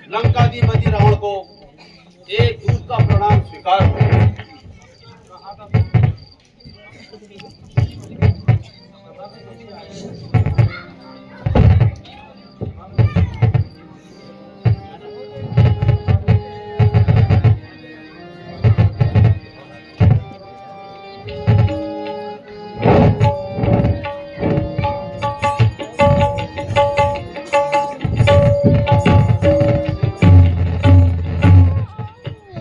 लंकाधिपति रावण को एक दूत का प्रणाम स्वीकार हो।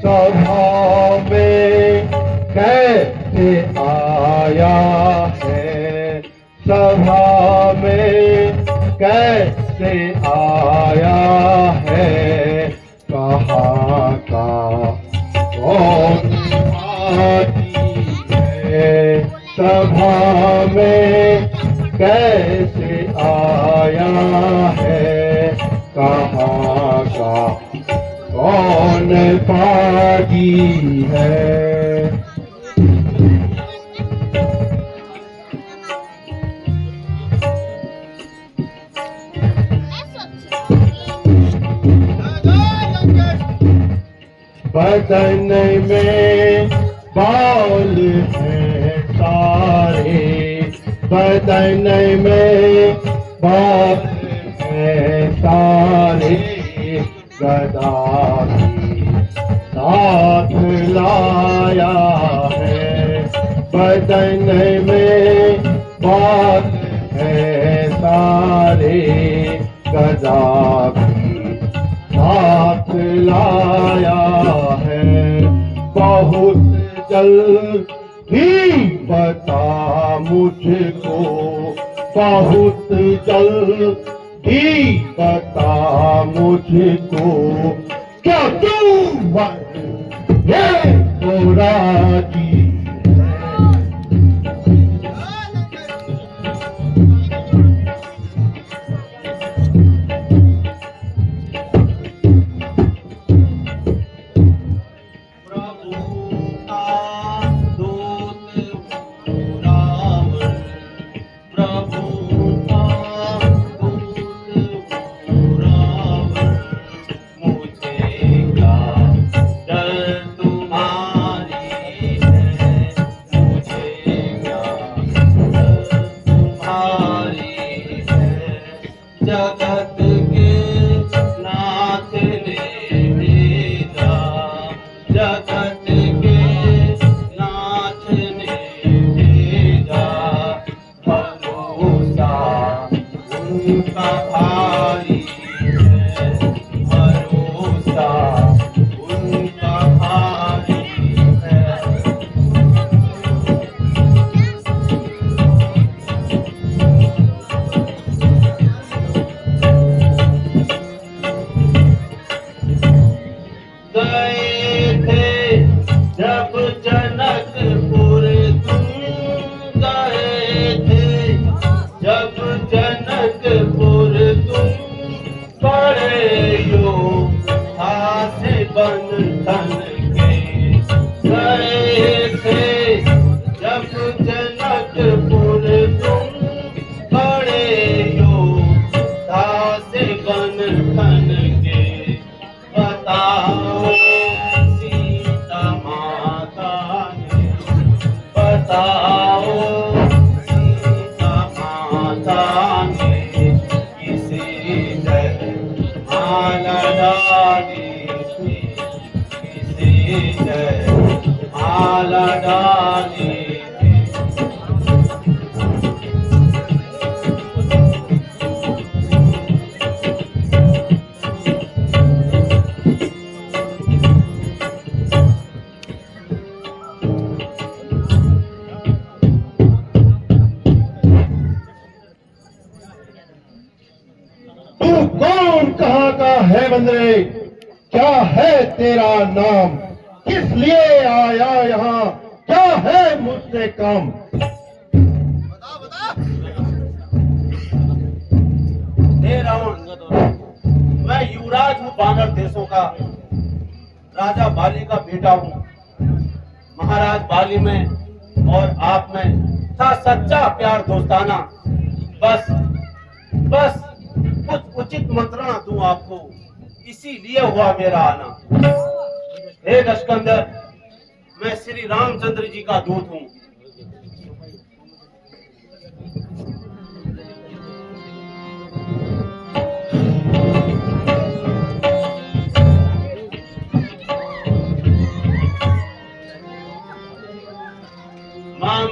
सभा में कैसे आया है, सभा में कैसे आया है, कहाँ का कौन आदमी है, सभा में कैसे आया है, कहाँ का कौन पाजी है। बदन में बाल है सारे, बदन में बाल है सारे, गदा भी साथ लाया है, बदन में बाल है सारे, गदा भी साथ लाया है। बहुत जल्दी बता मुझको, बहुत जल्दी बता मुझको, क्या तू ये गोरा जी जगत के नाथ ने भेजा, जगत के नाथ ने भेजा, भरोसा उनका भारी है, भरोसा उनका भारी है। गए थे जब जनकपुर तुम, गए थे जब जनकपुर तुम, बड़े योद्धा से बंधन के। गए थे जब जनकपुर तुम, बड़े योद्धा से बंधन के। बताओ सीता माता ने, बताओ सीता माता ने, किसे माला डाली थी, किसे माला डाली थी। तू कौन, कहाँ का है बंदरे, क्या है तेरा नाम, किस लिए आया यहाँ, क्या है मुझसे काम। हे रावण, मैं युवराज हूँ वानर देशों का, राजा बाली का बेटा हूँ। महाराज बाली में और आप में था सच्चा प्यार दोस्ताना। बस कुछ उचित मंत्रणा दूं आपको, इसीलिए हुआ मेरा आना। हे दशकंदर, मैं श्री रामचंद्र जी का दूत हूँ।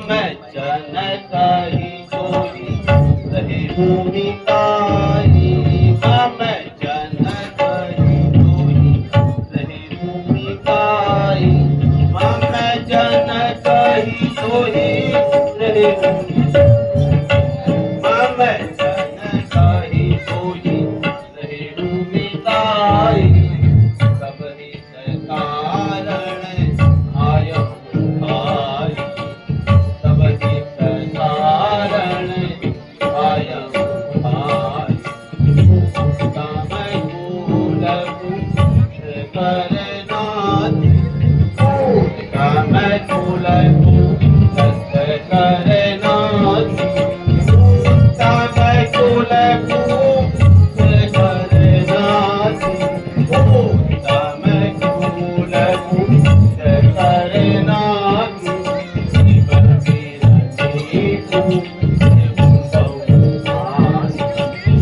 मैं जनक ही जोड़ी रहे भूमि ताई, मैं जनक ही जोड़ी रहे भूमि ताई, मैं जनक ही जोड़ी रहे भूमि, मैं जनक ही जोड़ी रहे भूमि ताई, सब हित कारण आय भाई, सब हित कारण आय भाई, काम कूल करनाथ, काम कूल करनाथ, काम कूल करनाथ, काम कूल करनाथ, जीवन विरती को बहुमास,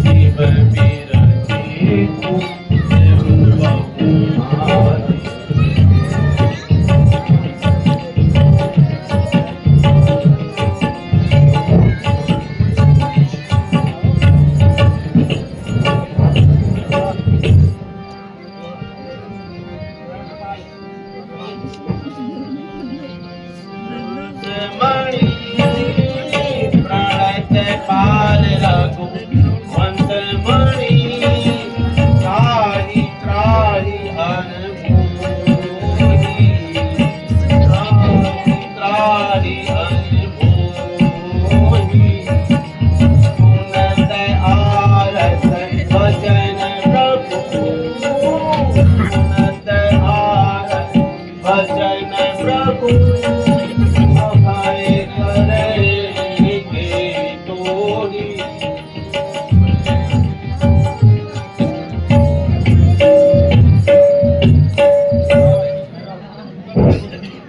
जीवन विरती को बहुमास। मणि प्रणत पाल रघु वंश मणि, त्राहि त्राहि अनमोहि, त्राहि त्राहि अनमोहि, सुनत आरत भजन प्रभु, सुनत आरत भजन प्रभु, अभय करे के तोहि।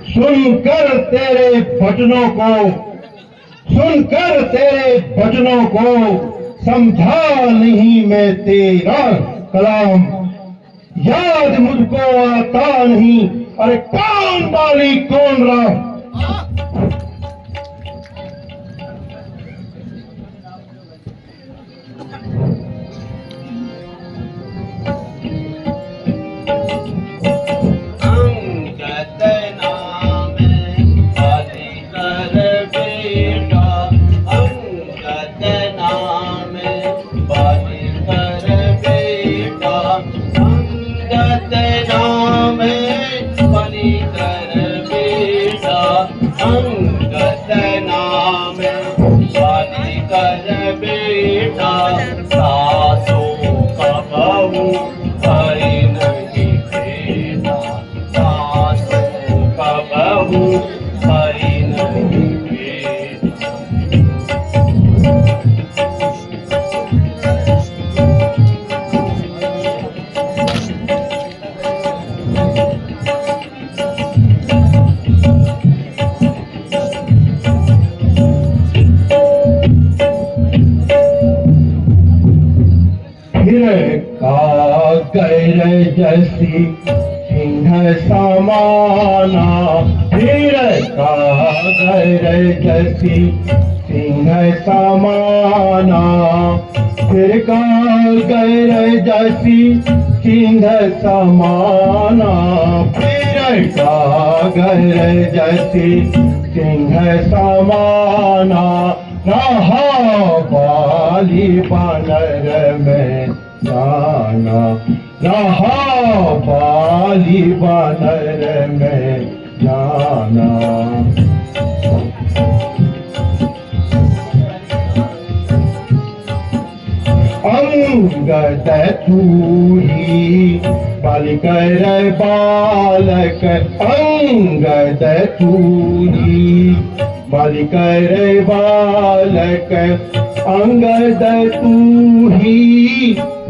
सुनकर तेरे भजनों को, सुनकर तेरे भजनों को समझा नहीं मैं तेरा कलाम, याद मुझको आता नहीं, अरे कौन बाली कौन राम। अंगद नाम बलि कर बेटा, अंगद नाम बलि कर बेटा, अंगद नाम बलि कर बेटा, अंगद नाम बलि कर बेटा, सासो का बहू हरि नहीं बेटा, सासो का बहू हरि नहीं बेटा। फिर कागर जैसी सिंह समाना, फिर कागर जैसी सिंह समाना, फिर कागर जैसी सिंह समाना, फिर कागर जैसी सिंह समाना, रहा बाली बानर में जाना, रहा बाली बानर में जाना। अंगद तूही बालिकर बालक, अंगद तूही बालिका रे बालक अंगद तू ही,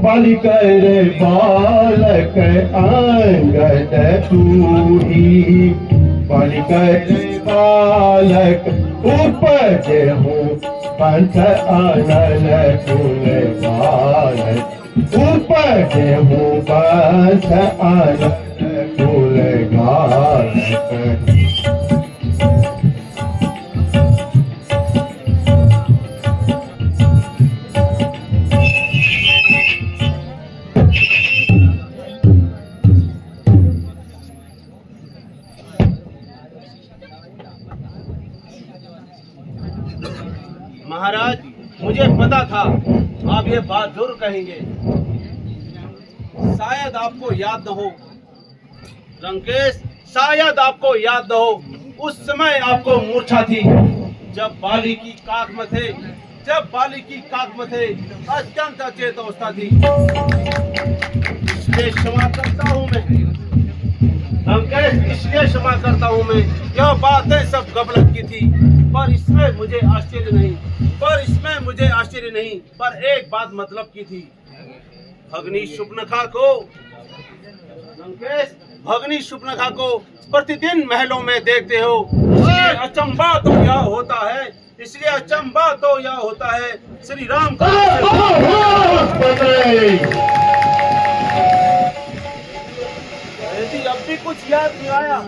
बालिका रे बालक अंगद तू ही, बालिका रे बालक उपज हो पंथ आनन कुल बालक, उपज हो पंथ आनन कुल बालक। महाराज, मुझे पता था आप ये बात जरूर कहेंगे। शायद आपको याद न हो लंकेश, शायद आपको याद न हो उस समय आपको मूर्छा थी जब बाली की काख में थे, जब बाली की काख में थे, अत्यंत अचेत अवस्था थी। इसलिए क्षमा करता हूँ मैं लंकेश, इसलिए क्षमा करता हूँ मैं। यह बातें सब गफलत की थी, पर इसमें मुझे आश्चर्य नहीं, पर इसमें मुझे आश्चर्य नहीं, पर एक बात मतलब की थी। भगनी शुभनखा को लंकेश, भगनी शुभनखा को प्रतिदिन महलों में देखते हो, इसलिए अचंभा तो यह होता है, इसलिए अचंभा तो यह होता है श्री राम का। यदि अब भी कुछ याद नहीं आया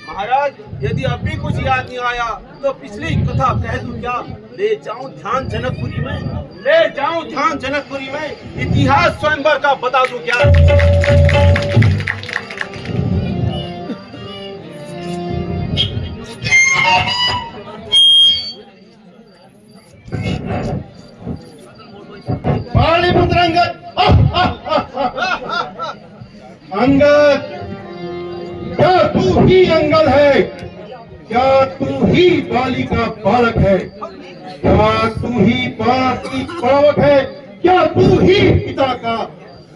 महाराज, यदि अब भी कुछ याद नहीं आया तो पिछली कथा कह दूं क्या? ले जाऊं ध्यान जनकपुरी में, ले जाऊं ध्यान जनकपुरी में, इतिहास स्वयंवर का बता दूं क्या? पालिपुत्र अंगद, अंगद, क्या तू ही अंगद है? क्या तू ही बाली का बालक है? क्या तू ही पाप की पावक है? क्या तू ही पिता का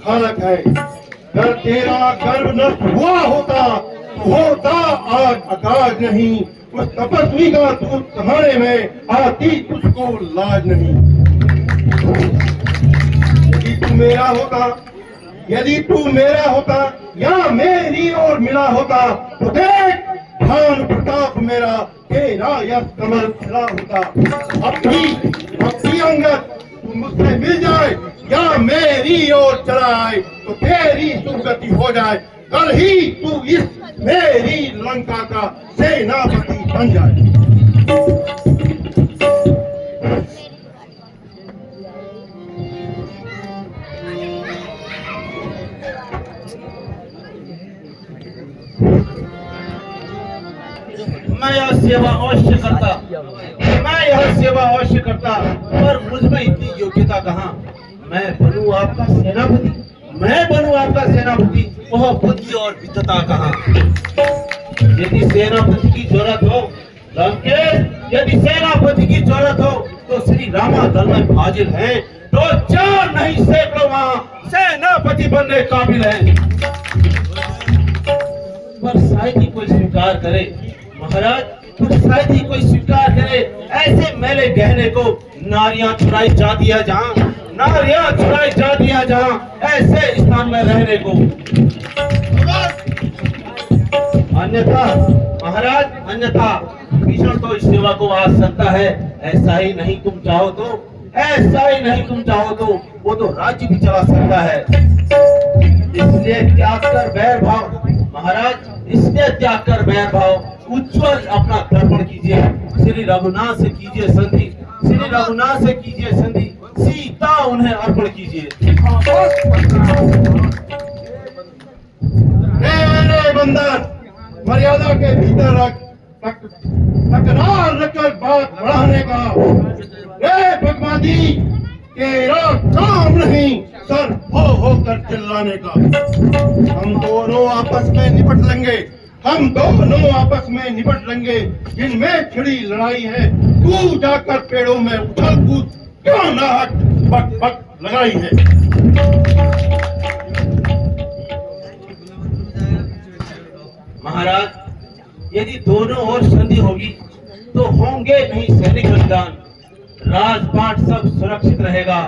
खालक है? अगर तेरा गर्भ नष्ट हुआ होता तो होता आज अकाज नहीं, उस तपस्वी का दूध कहाने में आती तुझको लाज नहीं। यदि तू मेरा होता, यदि तू मेरा होता या मेरी ओर मिला होता तो देख भान प्रताप मेरा तेरा यह कमल खिला होता। अब भी अंगद तू मुझसे मिल जाए या मेरी ओर चला आए तो तेरी सुगति हो जाए, कल ही तू इस मेरी लंका का सेनापति बन जाए। मैं यह सेवा अवश्य करता, मैं यह सेवा अवश्य करता, पर मुझ में इतनी योग्यता कहाँ? मैं बनूं आपका सेनापति, मैं बनूं आपका सेनापति, वह बुद्धि और विद्वता कहाँ? यदि सेनापति की जरूरत हो लंकेश, यदि सेनापति की जरूरत हो तो श्री रामा दल में हाजिर हैं, तो चार नहीं सैकड़ों वहां सेनापति बनने काबिल हैं। पर शायद ही कोई स्वीकार करे महाराज, पर शायद ही कोई स्वीकार करे ऐसे मेले गहने को नारियां चुराई जाती है जहाँ, नारियां चुराई जाती है जहाँ, ऐसे स्थान में रहने को। अन्यथा महाराज, अन्यथा भीषण तो इस सेवा को आ सकता है। ऐसा ही नहीं तुम चाहो तो, ऐसा ही नहीं तुम चाहो तो वो तो राज्य भी चला सकता है। इसलिए त्याग कर बैर भाव महाराज, इसलिए त्याग कर बैर भाव, उज्ज्वल अपना तर्पण कीजिए, श्री रघुनाथ से कीजिए संधि, श्री रघुनाथ से कीजिए संधि, सीता उन्हें अर्पण कीजिए। बंदर मर्यादा के भीतर रख, तकरार रखकर बात बढ़ाने का। रे भगवादी, तेरा काम नहीं सर होकर चिल्लाने का। हम दोनों आपस में निपट लेंगे, हम दोनों आपस में निपट लेंगे। जिनमें छिड़ी लड़ाई है, तू जाकर पेड़ों में उछल कूद क्यों नाहक बक बक लगाई है। महाराज, यदि दोनों ओर संधि होगी तो होंगे नहीं सैनिक बलिदान, राजपाट सब सुरक्षित रहेगा,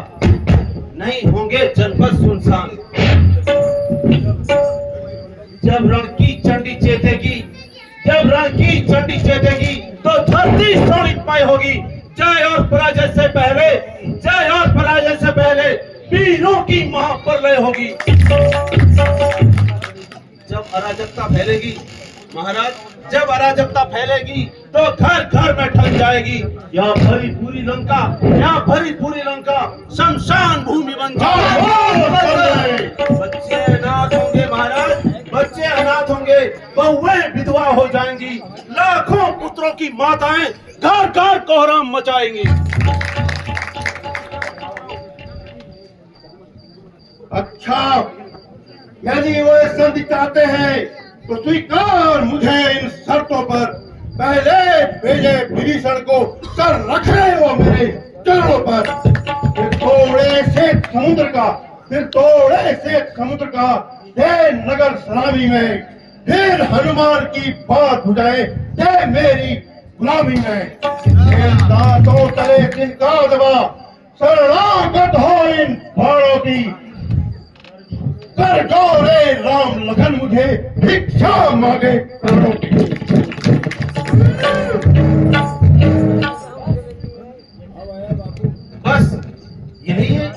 नहीं होंगे जनपद सुनसान। जब रण की चंडी चेतेगी, जब रण की चंडी चेतेगी, तो धरती सोनितमय होगी। जय और पराजय से पहले, जय और पराजय से पहले वीरों की महाप्रलय होगी। जब अराजकता फैलेगी महाराज, जब अराजकता फैलेगी तो घर घर में ठन जाएगी। यहाँ भरी पूरी लंका, यहाँ भरी पूरी लंका शमशान भूमि बन जाएगी। बच्चे अनाथ होंगे महाराज, बच्चे अनाथ होंगे, बहुएं विधवा हो जाएंगी, लाखों पुत्रों की माताएं घर घर कोहराम मचाएंगी। अच्छा, यदि वो संधि चाहते हैं तो स्वीकार मुझे इन शर्तों पर। पहले भेजे विभीषण को कर रखे वो मेरे चरणों पर, फिर थोड़े से समुद्र का, फिर थोड़े से समुद्र का दे नगर सलामी में, फिर हनुमान की बात बुझाए दे मेरी गुलामी में। फिर दांतों तले तिनका दबा शरणागत हो इन बाणों की, कर दो रे राम लखन मुझे भिक्षा मांगे प्राणों की। बस यही है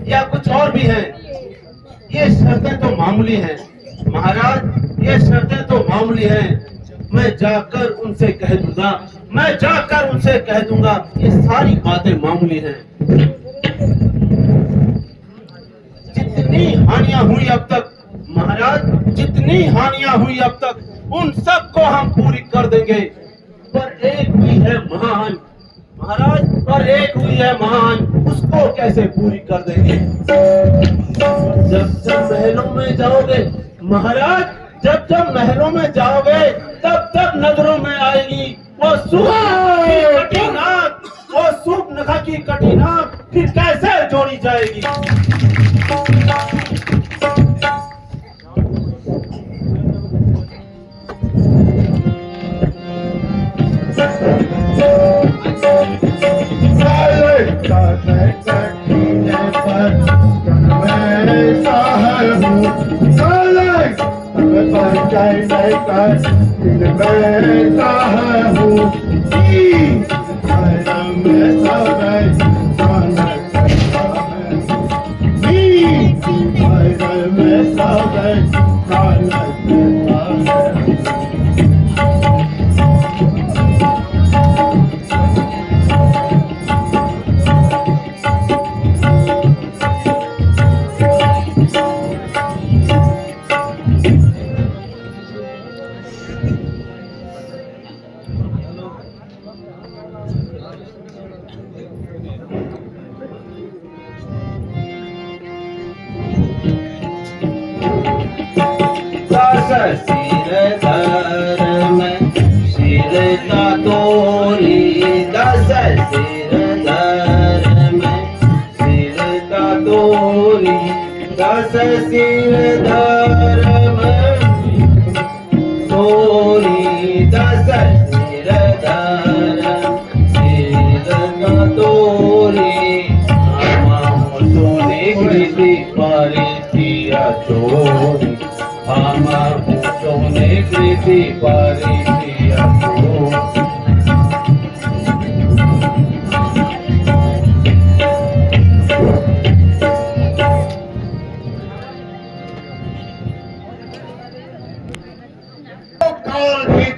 या कुछ और भी है? ये शर्तें तो मामूली हैं महाराज, ये शर्तें तो मामूली हैं। मैं जाकर उनसे कह दूंगा, मैं जाकर उनसे कह दूंगा, ये सारी बातें मामूली हैं। जितनी हानियां हुई अब तक महाराज, जितनी हानियां हुई अब तक, उन सबको हम पूरी कर देंगे। पर एक हुई है महान महाराज, पर एक हुई है महान, उसको कैसे पूरी कर देंगे? जब जब महलों में जाओगे महाराज, जब जब महलों में जाओगे, तब तब नजरों में आएगी वो कठिनाक, वो सूर्पनखा की कठिनाक, फिर कैसे जोड़ी जाएगी?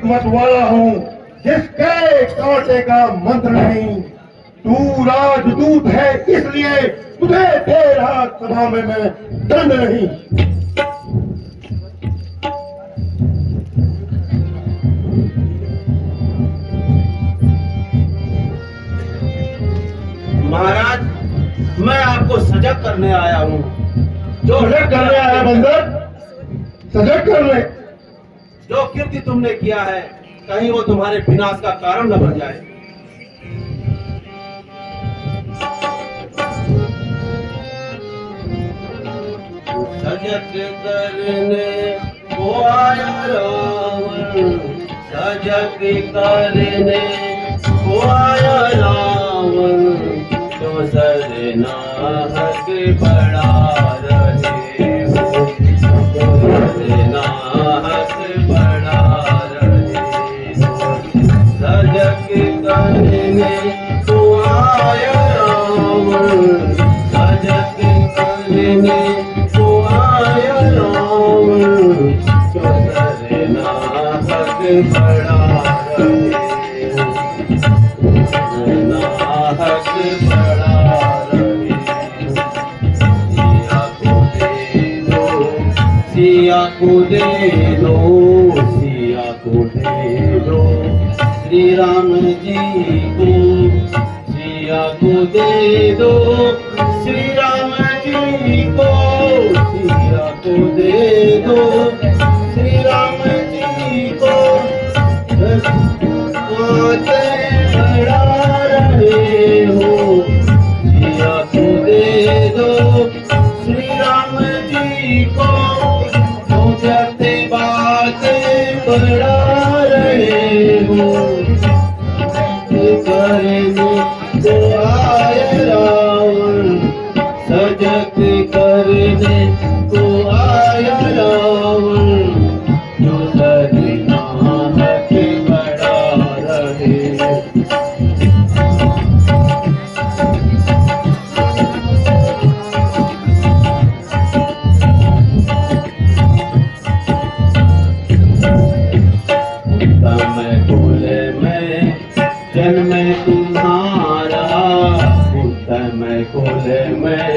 मत वाला हूँ जिसके कांटे का मंत्र नहीं। तू राजदूत है इसलिए तुझे दे रहा सभा में मैं दंड नहीं। महाराज, मैं आपको सजग करने आया हूँ। जो सजग करने आया बंदर, सजग करने। जो कीर्ति तुमने किया है, कहीं वो तुम्हारे विनाश का कारण न बन जाए। सजग करने को आया रावण, सजग करने को आया रावण, क्यों सरनाहक बढ़ा रहे हो, क्यों सरनाहक बढ़ा रहे हो। सजग करने को आया रावण, सजग करने को आया रावण, क्यों सरनाहक बढ़ा रहे हो, सरनाहक बढ़ा रहे हो। सिया को दे दो, सिया को दे दो श्री राम जी को, सिया को दे दो श्री राम जी को, सिया को दे दो श्री राम जी को। बढ़ा रहे हो, सिया को दे दो श्री राम जी को, तो जैसे बातें बढ़ा रहे हो। करने को आया रावण, सजग करने को आया रावण, जो सरनाहक बढ़ा रहे हो। जन्म तुम्हारा, उत्तम कुल में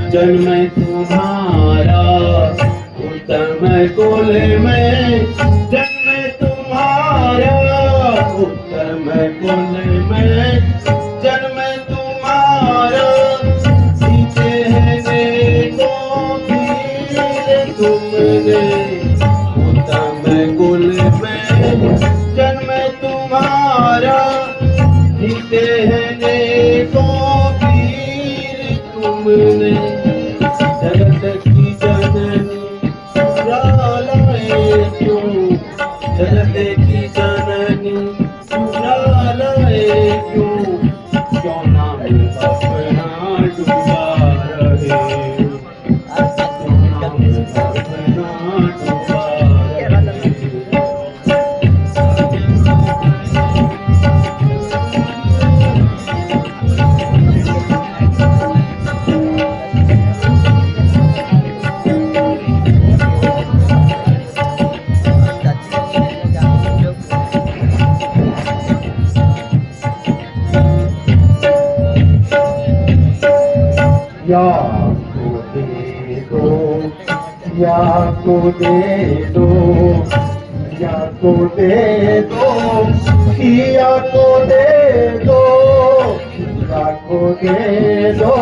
जन्म तुम्हारा, उत्तम कुल में जन्म तुम्हारा, उत्तम कुल में जन्म तुम्हारा। जीते हैं को वीर तुमने, उत्तम कुल में जन्म तुम्हारा। जीते हैं को वीर तुमने, जगत की जननी चुरा लाए क्यों, जगत की जननी चुरा लाए क्यों, क्यों नाम अपना डुबा रहे हो, क्यों नाम अपना डुबा रहे हो। या को दे दो, या को दे दो, या को दे दो, या को दे दो, या को दे दो,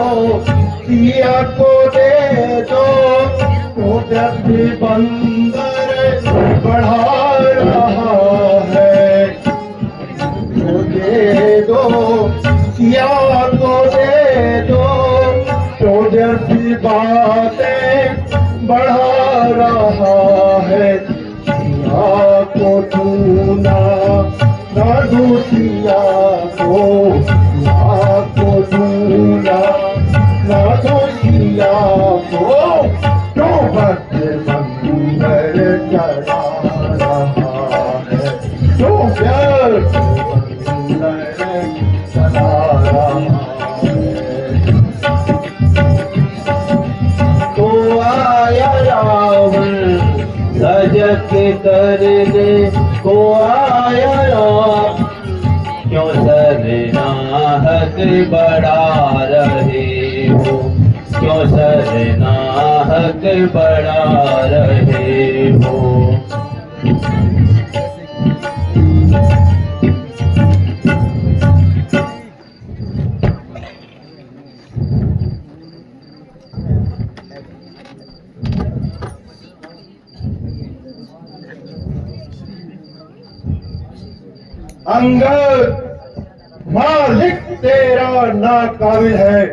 या को दे दो। तो जब भी बंदर बढ़ा रहा है, तो दे दो, या को दे दो, तो जैसी बातें बढ़ा रहा है। सिया को ढूंढा ना दूसिया को, सिया को ढूंढा ना दूसिया को, तो बस मंदिर चढ़ा रहा है, तो व्यर्थ मंदिर चढ़ा रहा है। सजग करने को आया राम, क्यों सरनाहक बढ़ा रहे हो, क्यों सरनाहक बढ़ा रहे हो। अंगद मालिक तेरा नाकाबिल है,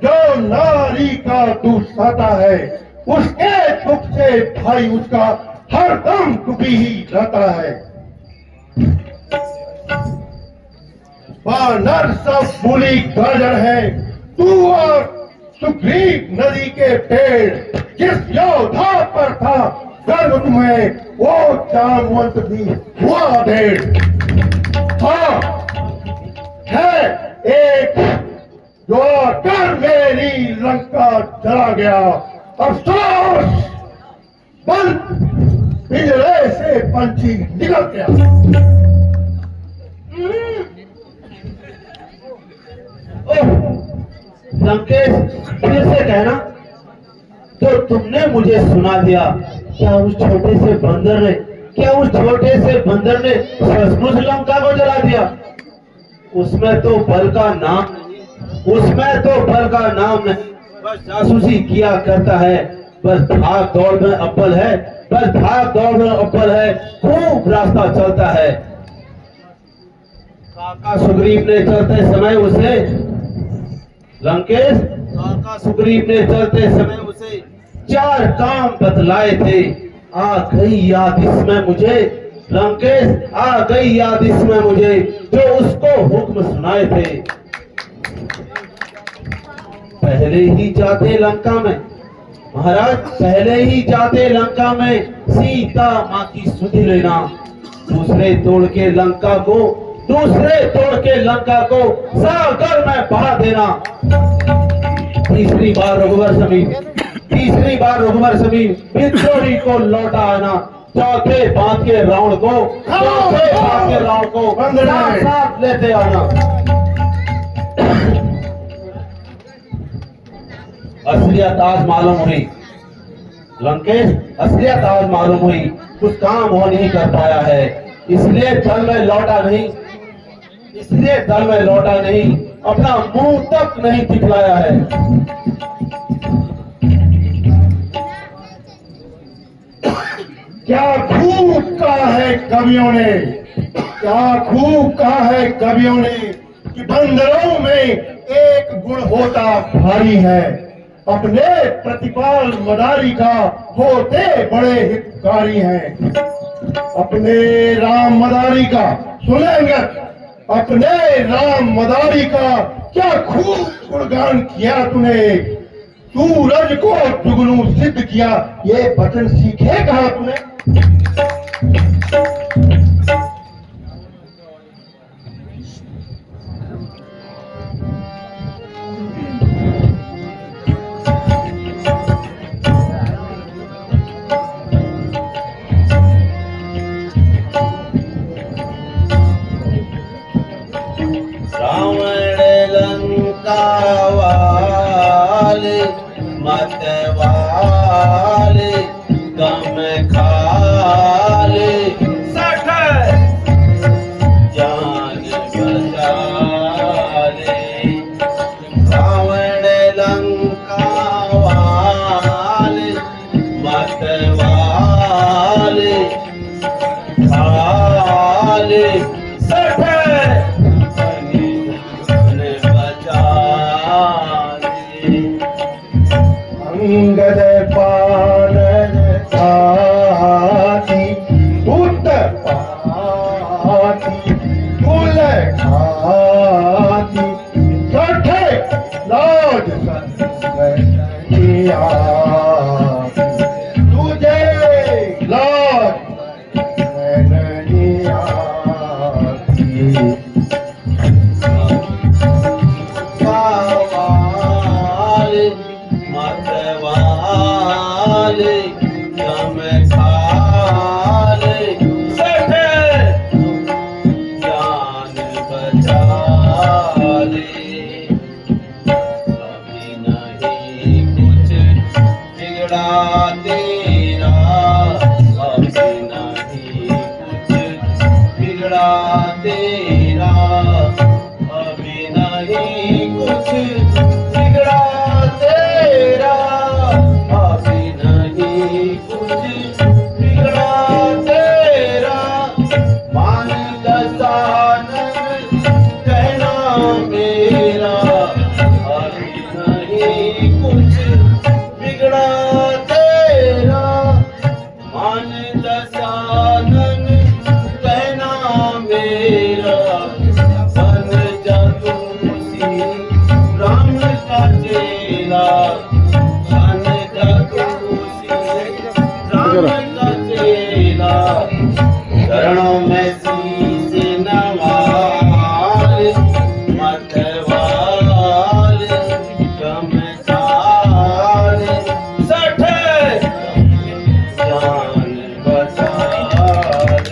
जो नारी का तू सता है, उसके दुख से भाई उसका हर दम दुखी ही रहता है। वानर सब मूली गाजर है। तू और सुग्रीव नदी के पेड़, जिस योद्धा पर था गर्व तुम्हें, वो जामवंत भी हुआ ढेर। हाँ है एक जो आकर मेरी लंका चला गया, अफसोस बल पिंजरे से पंछी निकल गया। लंकेश, फिर से कहना, तो तुमने मुझे सुना दिया, क्या उस छोटे से बंदर ने सचमुच लंका को जला दिया? उसमें तो बल का नाम नहीं, बस जासूसी किया करता है, बस भाग दौड़ में अव्वल है, खूब रास्ता चलता है। काका सुग्रीव ने चलते समय उसे 4 काम बतलाए थे। आ गई याद इसमें मुझे जो उसको हुक्म सुनाए थे। पहले ही जाते लंका में सीता माँ की सुधि लेना, दूसरे तोड़ के लंका को सागर में बहा देना। तीसरी बार रघुवर समीप विद्रोही को लौटा आना, चौथे बात के रावण को साथ लेते आना। असलियत आज मालूम हुई लंकेश, कुछ काम वो नहीं कर पाया है, इसलिए दल में लौटा नहीं, अपना मुंह तक नहीं दिखलाया है। क्या खूब कहा है कवियों ने कि बंदरों में एक गुण होता भारी है, अपने प्रतिपाल मदारी का होते बड़े हितकारी हैं। अपने राम मदारी का सुनेंगे, अपने राम मदारी का क्या खूब गुणगान किया तूने, सूरज को जुगनू सिद्ध किया, ये वचन सीखे कहा तूने। रावण लंका वाले मतवाले गम खाले, सठ जान बचाले। रावण लंका वाले मतवाले खाले, सठ अंगद पानन खाती दूत पाती कुल खाती, सठे लाज संगनिया तुझे लाज संगनिया की। मतवाले गम खाले, सठ जान बचाले। अभी नहीं कुछ बिगड़ा तेरा, अभी नहीं कुछ बिगड़ा तेरा, अभी नहीं कुछ बिगड़ा तेरा, अभी नहीं कुछ बिगड़ा तेरा। मान दसानन कहना मेरा, अभी नहीं कुछ बिगड़ा तेरा। मान दसानन कहना मेरा, बन का चेला बन जा तू राम का चेला चरणों में शीश नवार मतवार गमछार सठ जान बचार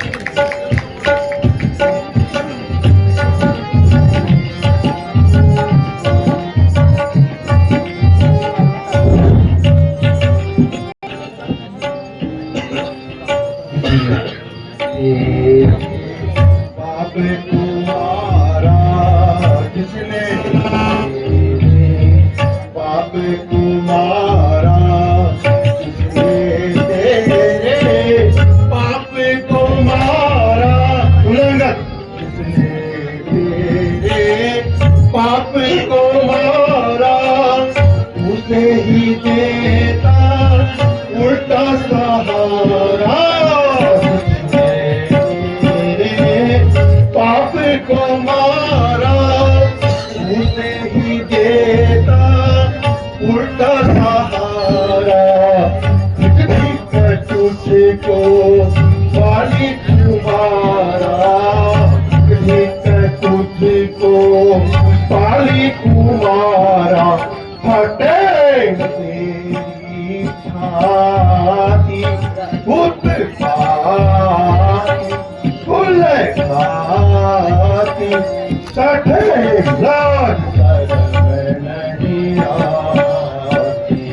बाप तुम्हारा जिसने बाप तुम्हारा जिसने तेरे बाप को मारा उल्लंघन जिसने तेरे बाप को मारा उसे ही देता उल्टा सहारा पाप को मारा उसे ही देता उल्टा सहारा तुझको वाली कुमारा तुझको पाली कुमारा फटे तेरी छाती खाती सठे लाज शर्म नहीं आती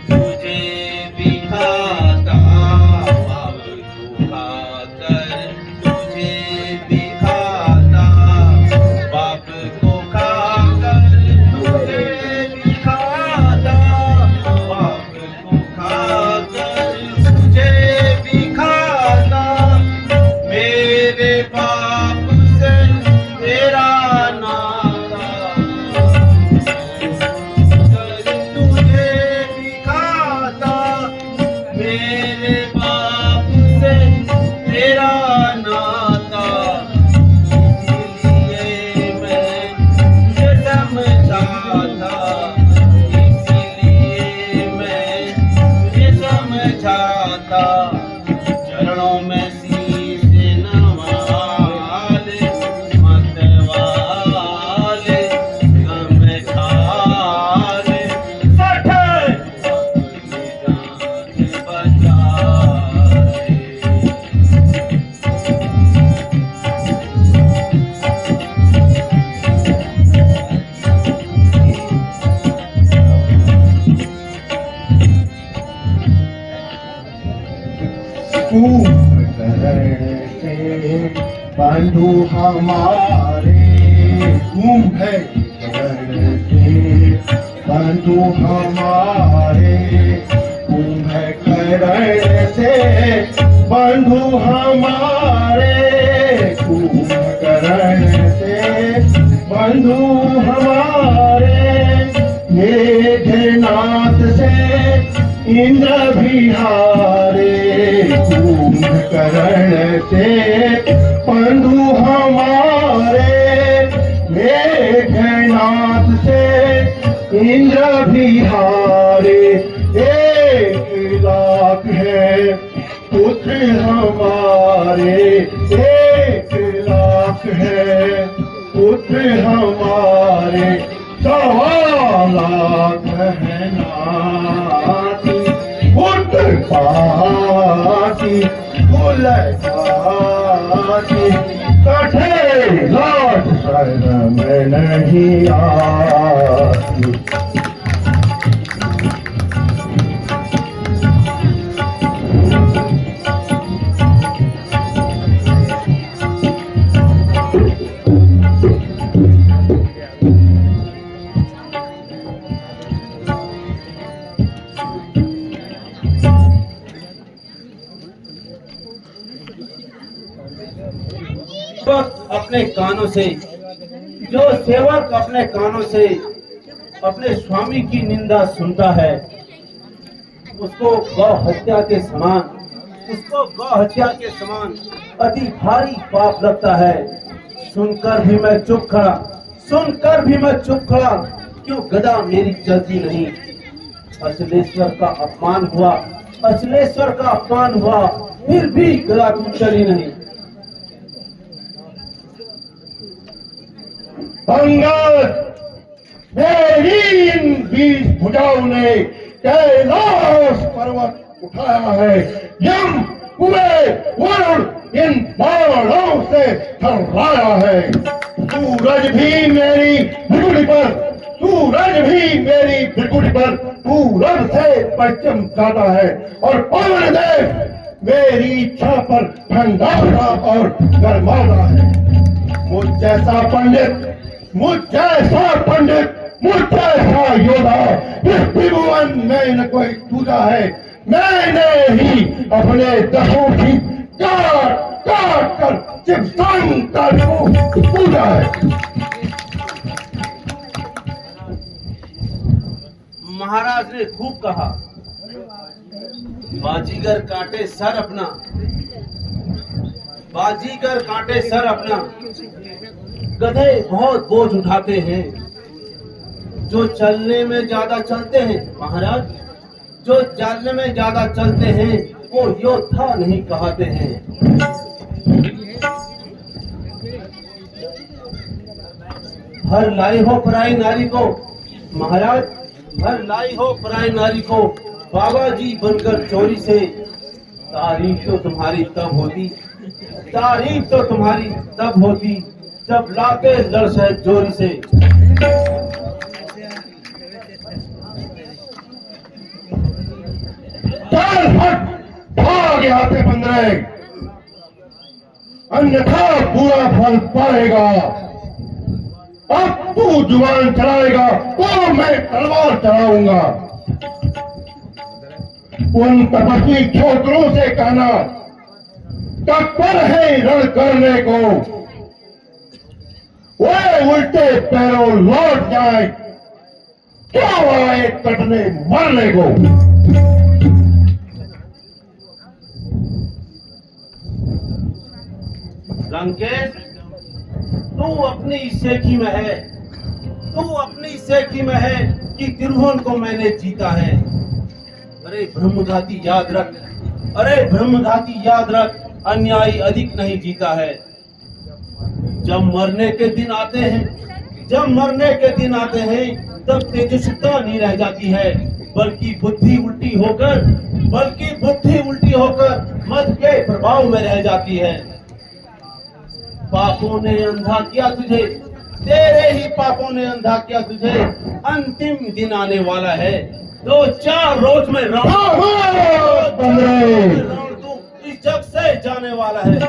तुझे भी खाता बाप को खाकर तुझे भी खाता बाप को खाकर तुझे भी खाता बाप को खाकर तुझे भी खाता मेरे बाप से तेरा नाता तुझे भी खाता मेरे बाप से तेरा नाता इसीलिए मैं तुझे समझाता इसीलिए मैं तुझे समझाता चरणों में शीश नवाले मतवाले गमछाले सठ बंधु हमारे कुंभ है बंधु हमारे कुंभ करण से बंधु हमारे कुंभ करण से बंधु हमारे मेघनाथ से इंद्र बिहारे कुंभकर्ण से बंधु हमारे मेघनाथ से इंद्र बिहारे 1,00,000 है पुत्र हमारे 1,00,000 है पुत्र हमारे 1,00,000 है नाती पुत्र पाती कुल पाती कठे लाज शर्म नहीं आती अपने कानों से जो सेवक अपने कानों से अपने स्वामी की निंदा सुनता है उसको गौ हत्या के समान अति भारी पाप लगता है। सुनकर भी मैं चुप खड़ा क्यों गदा मेरी चलती नहीं। अचलेश्वर का अपमान हुआ फिर भी गदा तू चली नहीं। मेरी इन 20 भुजाओं ने कैलाश पर्वत उठाया है। यम कुबेर वरुण इन बाणों से थर्राया है। सूरज भी मेरी भ्रिकुटी पर पूरब से पश्चिम जाता है और पवन देव मेरी इच्छा पर ठंडाता और गर्माता है। मुझ जैसा योद्धा इस त्रिभुवन में न कोई दूजा है। मैंने ही अपने दसों की काट कर चिपसांग को पूजा है। महाराज ने खूब कहा, बाजीगर काटे सर अपना, गधे बहुत बोझ उठाते हैं। जो चलने में ज्यादा चलते हैं महाराज, जो चलने में ज्यादा चलते हैं वो योद्धा नहीं कहते हैं। हर लाई हो पराई नारी को महाराज, हर लाई हो पराई नारी को बाबा जी बनकर चोरी से। तारीफ तो तुम्हारी तब होती जब लाके लड़ है जोरी से। चल हट, भाग यहाँ से बंदरे, अन्यथा बुरा फल पाएगा। अब तू जुबान चलाएगा तो मैं तलवार चलाऊंगा। उन तपस्वी छोकरों से कहना तत्पर है रण करने को, वे उल्टे पैरों लौट जाए, क्या आए कटने मरने को। लंकेश, तू अपनी सेखी में है कि त्रिभुवन को मैंने जीता है। अरे ब्रह्मघाती याद रख, अन्यायी अधिक नहीं जीता है। जब मरने के दिन आते हैं तब तेजस्विता नहीं रह जाती है, बल्कि बुद्धि उल्टी होकर मद के प्रभाव में रह जाती है। पापों ने अंधा किया तुझे, तेरे ही पापों ने अंधा किया तुझे। अंतिम दिन आने वाला है, 2-4 रोज में रावण तू इस जग से जाने वाला है।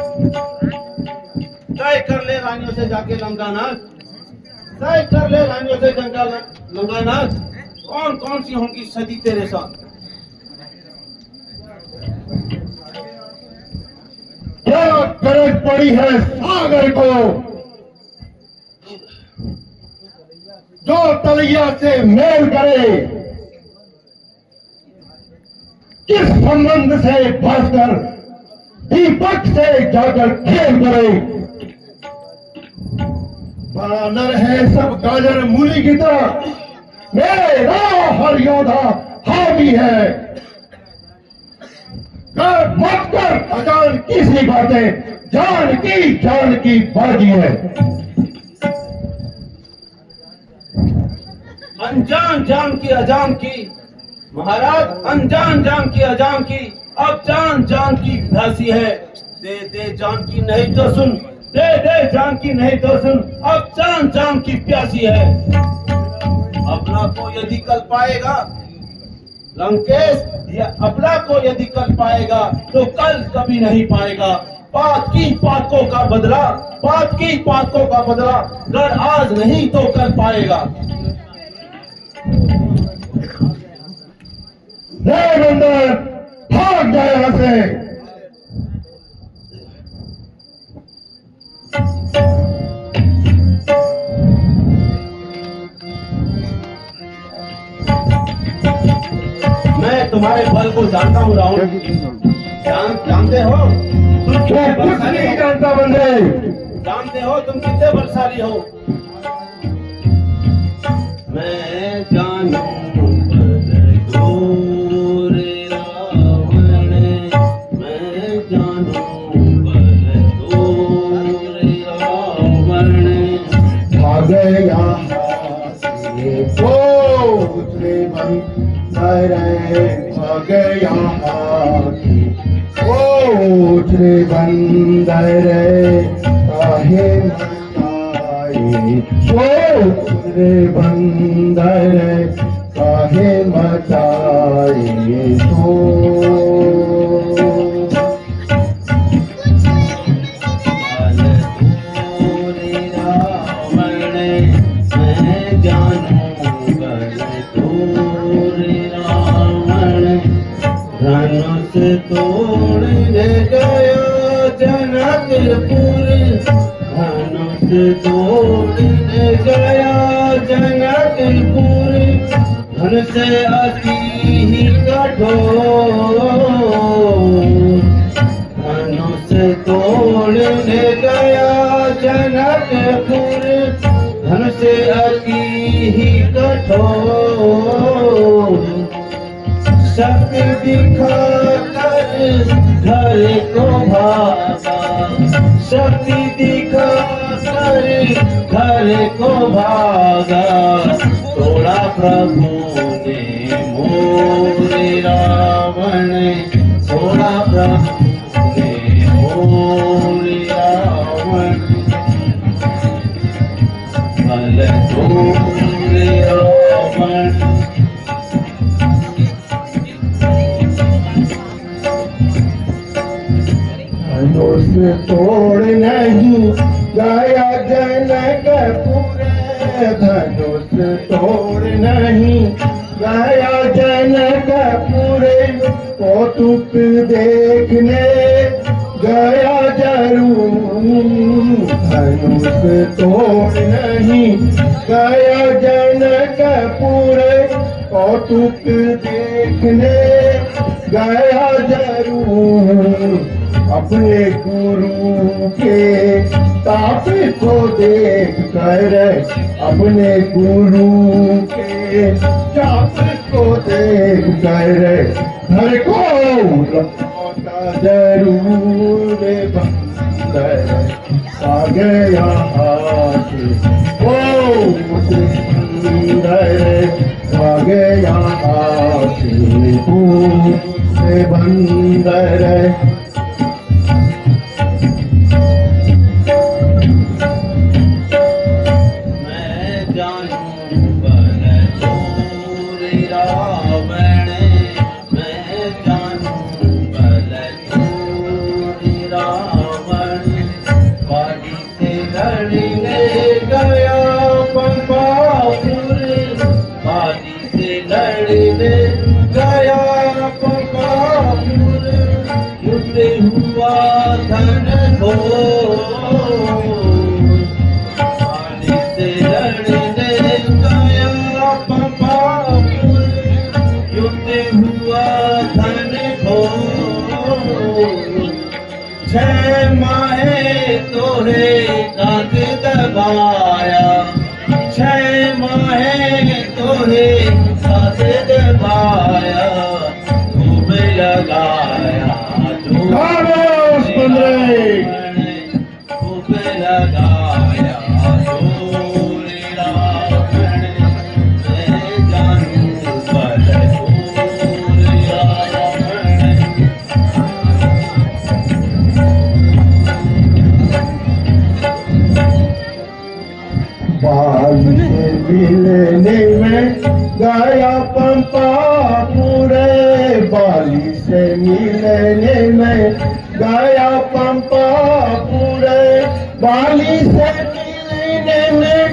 तय कर ले रानियों से जाके लंकानाथ, कौन सी होंगी सदी तेरे साथ। क्या गरज पड़ी है सागर को, जो तलैया से मेल करे, किस संबंध से भास्कर दीपक से जाकर खेल करे। बड़ा नर है सब गाजर मूली की तरह, मेरा हर योद्धा हावी है। मत कर अजान की सी बातें, जान की बाजी है। अनजान जान की अजान की महाराज, अनजान जान की अजान की, अब जान की प्यासी है। दे जान की नहीं तो सुन, दे जान की नहीं तो सुन, अब जान की प्यासी है। अपना को यदि कल पाएगा लंकेश, अपना को यदि कल पाएगा तो कल कभी नहीं पाएगा। पात की पातकों का बदला अगर आज नहीं तो कल पाएगा। बंदर भाग जाए यहां से। तुम्हारे बल को जानता हूँ राहुल। जानते हो तुम मैं कितने कुछ बलशाली नहीं हो? जानता बंदे। जानते हो तुम कितने बलशाली हो? मैं जानूं बल दूर रावण, मैं जानूं बल दूर रावण। आ गया ये दूसरे बंदर, आ गया दूसरे बंदर, काहे मचाए दूसरे बंदर, काहे मचाए धनुष तोड़ने गया जनकपुर, धनुष तोड़ने गया जनकपुर। धन से अति ही कठोर, धनुष तोड़ने गया जनकपुर। धन से अति ही कठोर, शक्ति दिखाकर घर को भागा, शक्ति दिखाकर घर को भागा। तोड़ा प्रभु ने मोरे रावण, तोड़ा प्रभु ने मोरे रावण। बल दूर रावण, धनुष तोड़ नहीं गया जनकपुर, धनुष तोड़ नहीं गया जनकपुर। कौतुक देखने गया जरूर, धनुष तोड़ नहीं गया जनकपुर। कौतुक देखने गया जरूर, अपने गुरु के ताप को देख कर, अपने गुरु के ताप को देख कर घर को लौटा जरूर बंदर। आ गया हाथ ओ सुंदर, आ गया हाथ से बंदर। हुआ धन हो पानी से लड़ने गया पंपापुर, युद्ध हुआ धन हो। 6 माहे तोरे दांत दबाया, 6 माहे तोरे दांत दबाया। खूब लगाया खामोश बंदे। खूब लगाया जोर रावण, मैं जानूं बल दूर रावण। बाल से मिलने में गया पंपापुर, बाली से मिलने में गया पंपापुर। बाली से मिलने में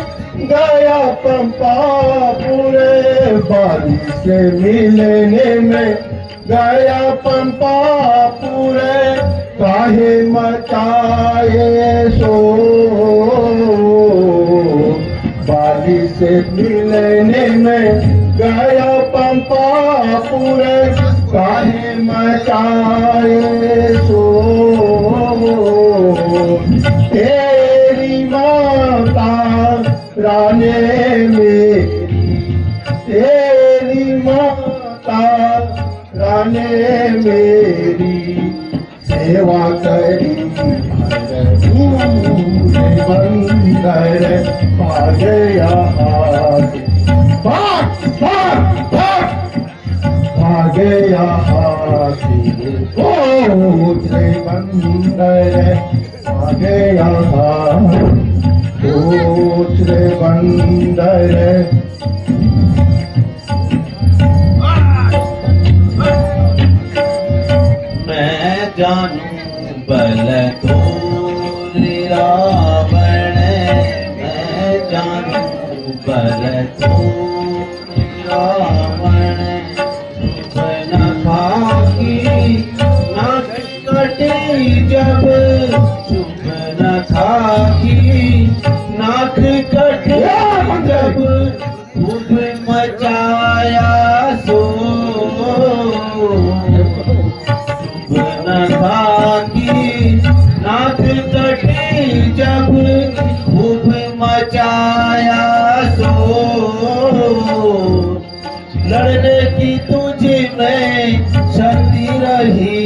गया पंपापुर, बाली से मिलने में गया पंपापुर। काहे मचाए शोर, बाली से मिलने में गया पंपापुर। काहे मचाए सो तेरी माता राने मेरी, तेरी माता राने मेरी सेवा करी बंदर आ गया भाग भाग भाग आ गया हाथी पूछे बंदर आ गया पूछे बंदर मैं जानू बल तोर रावण, मैं जानू बल तोर रावण, न खाकी नाक कटे जब, चुप न खाकी नाक कटे जब, खूब मचाया सो की नाक कटी जब, खूब मचाया सो लड़ने की तुझे में शक्ति रही,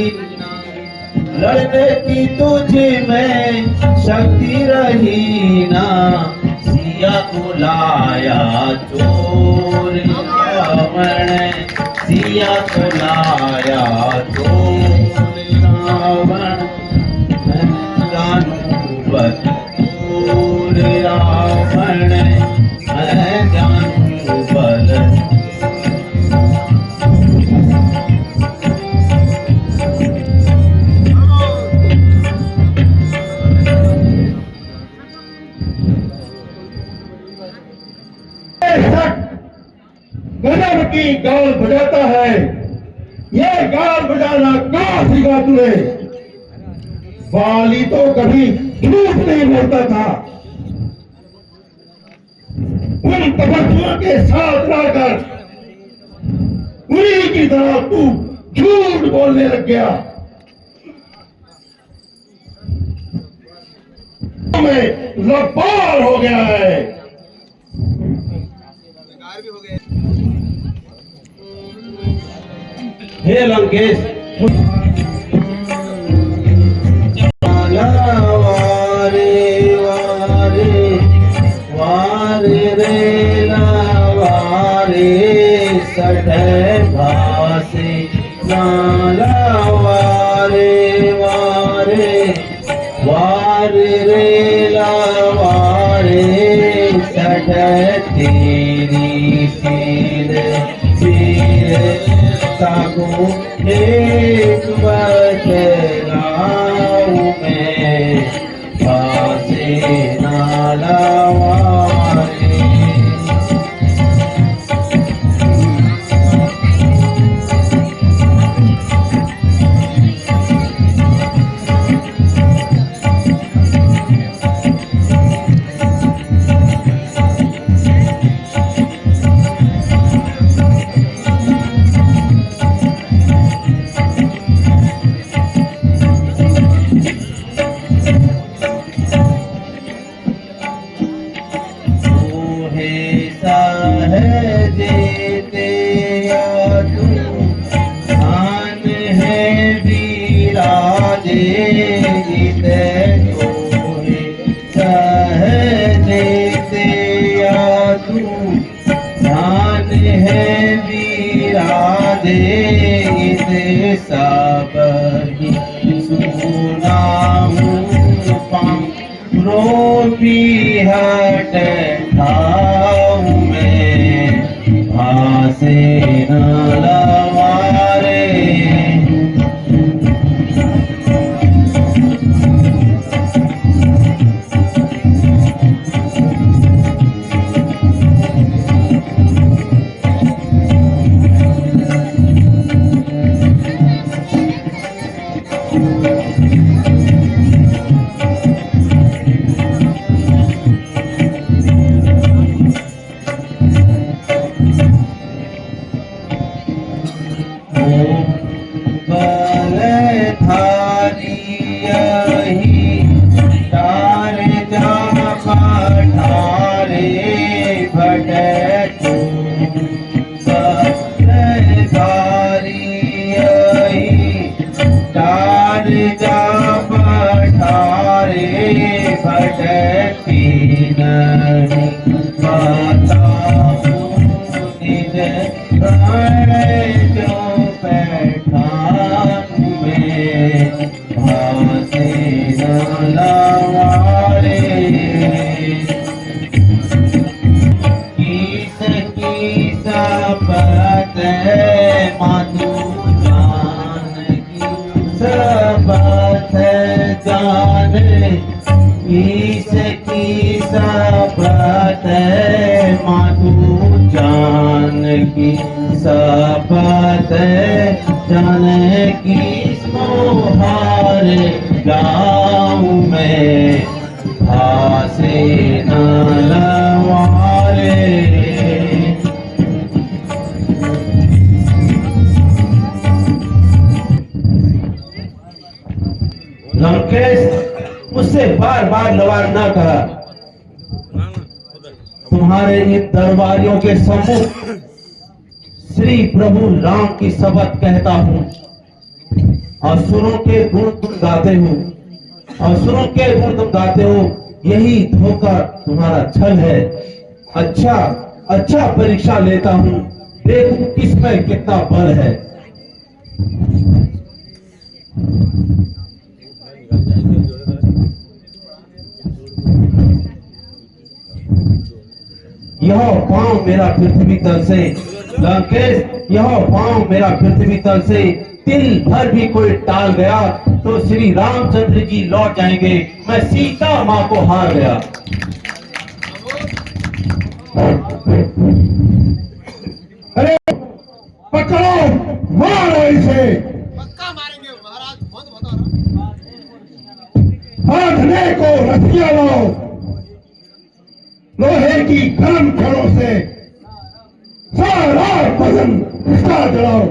लड़ने की तुझे में शक्ति रही ना, सिया को लाया चोर रावण, सिया को लाया चोर रावण, मैं जानू बल तोर रावण, मैं जानू बल गजब की गाल बजाता है, ये गाल बजाना कहाँ सीखा तूने? बाली तो कभी झूठ नहीं बोलता था, उन तपस्वियों के साथ रहकर उन्हीं की तरह तू झूठ बोलने लग गया। में लबार हो गया है। हे लंकेश, वारे वारे वारे रे वारे सठ भासे नाला वारे वारे वारे रे वारे सठ तेरी सिर सिर ताको एक बतलाऊं मैं फासे नाला वारे। सब सुनाऊं रोपी हट खाऊं मैं भासे नाला वारे। गाता हूँ निज प्राण जो पैठान में भासे न लवारे किस किस बात माधु जान की सब बात जान किस किस बात माधु जान की सब बात जान किसको हार गाँव में भासे न लवारे लंकेश मुझसे बार बार लवार ना कहा। तुम्हारे इन दरबारियों के सम्मुख श्री प्रभु राम की शपथ कहता हूँ। असुरों के गुण तुम गाते हो, असुरों के गुण तुम गाते हो, यही धोखा तुम्हारा छल है। अच्छा अच्छा परीक्षा लेता हूँ, देखूं किसमें कितना बल है। यह पांव मेरा पृथ्वी तल से लंकेश, यह पांव मेरा पृथ्वी तल से तिल भर भी कोई टाल गया तो श्री रामचंद्र जी लौट जाएंगे। मैं सीता माँ को हार गया। अरे पकड़ो, मारो इसे। पक्का मारेंगे महाराज, बहुत बता बांधने को रस्सियां लो, लोहे की गर्म छड़ों से सारा बदन हिला जलाओ।